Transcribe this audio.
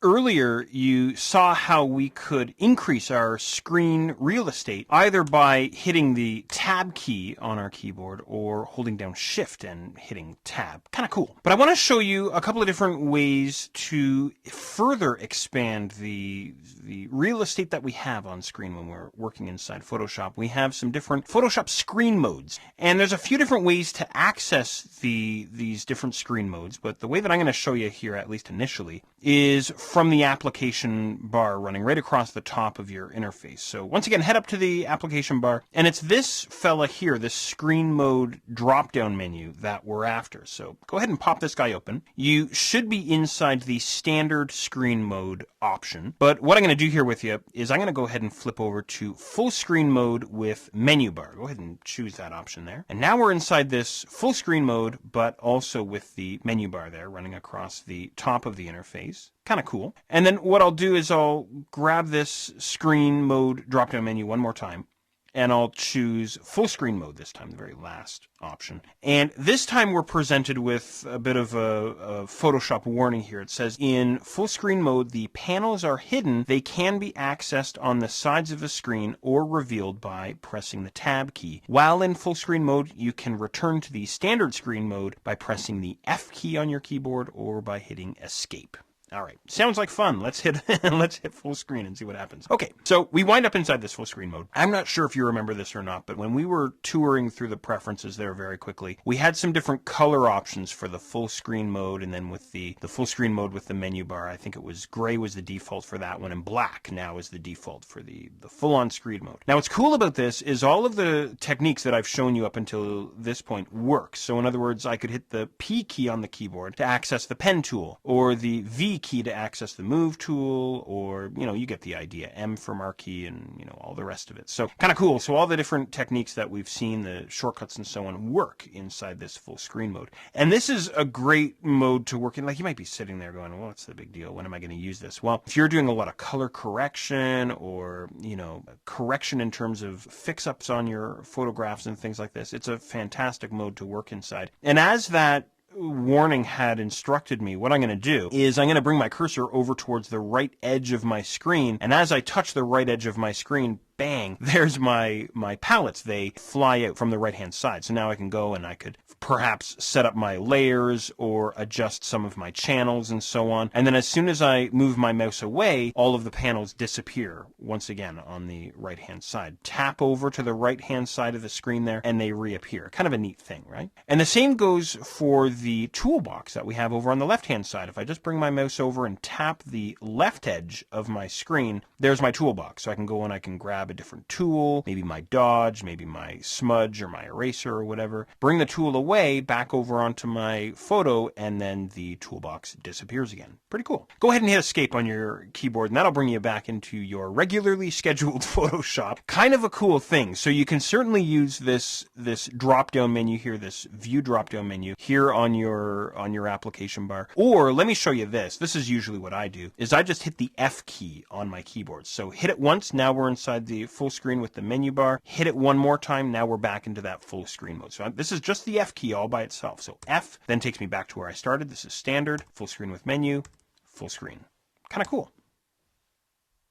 Earlier, you saw how we could increase our screen real estate either by hitting the Tab key on our keyboard or holding down Shift and hitting Tab. Kind of cool. But I want to show you a couple of different ways to further expand the real estate that we have on screen when we're working inside Photoshop. We have some different Photoshop screen modes, and there's a few different ways to access these different screen modes, but the way that I'm going to show you here, at least initially, is from the application bar running right across the top of your interface. So once again, head up to the application bar, and it's this fella here, this screen mode drop-down menu that we're after. So go ahead and pop this guy open. You should be inside the standard screen mode option, but what I'm going to do here with you is I'm going to go ahead and flip over to full screen mode with menu bar. Go ahead and choose that option there. And now we're inside this full screen mode, but also with the menu bar there running across the top of the interface. Kind of cool. And then what I'll do is I'll grab this screen mode drop-down menu one more time, and I'll choose full screen mode this time, the very last option. And this time we're presented with a bit of a Photoshop warning here. It says, in full screen mode, the panels are hidden. They can be accessed on the sides of the screen or revealed by pressing the Tab key. While in full screen mode, you can return to the standard screen mode by pressing the F key on your keyboard or by hitting Escape. All right, sounds like fun. Let's hit full screen and see what happens. Okay, so we wind up inside this full screen mode. I'm not sure if you remember this or not, but when we were touring through the preferences there very quickly, we had some different color options for the full screen mode, and then with the full screen mode with the menu bar, I think it was gray was the default for that one, and black now is the default for the full-on screen mode. Now, what's cool about this is all of the techniques that I've shown you up until this point work. So in other words, I could hit the P key on the keyboard to access the pen tool, or the V key to access the move tool, or, you get the idea, M for marquee, and, all the rest of it. So kind of cool. So all the different techniques that we've seen, the shortcuts and so on, work inside this full screen mode. And this is a great mode to work in. Like, you might be sitting there going, well, what's the big deal? When am I going to use this? Well, if you're doing a lot of color correction or, correction in terms of fix-ups on your photographs and things like this, it's a fantastic mode to work inside. And as that warning had instructed me, what I'm going to do is I'm going to bring my cursor over towards the right edge of my screen, and as I touch the right edge of my screen, bang, there's my palettes. They fly out from the right-hand side. So now I can go and I could perhaps set up my layers or adjust some of my channels and so on. And then as soon as I move my mouse away, all of the panels disappear once again on the right-hand side. Tap over to the right-hand side of the screen there and they reappear. Kind of a neat thing, right? And the same goes for the toolbox that we have over on the left-hand side. If I just bring my mouse over and tap the left edge of my screen, there's my toolbox. So I can go and I can grab a different tool, maybe my dodge, maybe my smudge or my eraser or whatever, bring the tool away back over onto my photo, and then the toolbox disappears again. Pretty cool. Go ahead and hit Escape on your keyboard, and that'll bring you back into your regularly scheduled Photoshop. Kind of a cool thing. So you can certainly use this drop-down menu here, this view drop-down menu here on your application bar. Or let me show you this. This is usually what I do, is I just hit the F key on my keyboard. So hit it once, now we're inside the full screen with the menu bar. Hit it one more time, now we're back into that full screen mode. So this is just the F key all by itself. So F then takes me back to where I started. This is standard, full screen with menu, full screen. Kind of cool.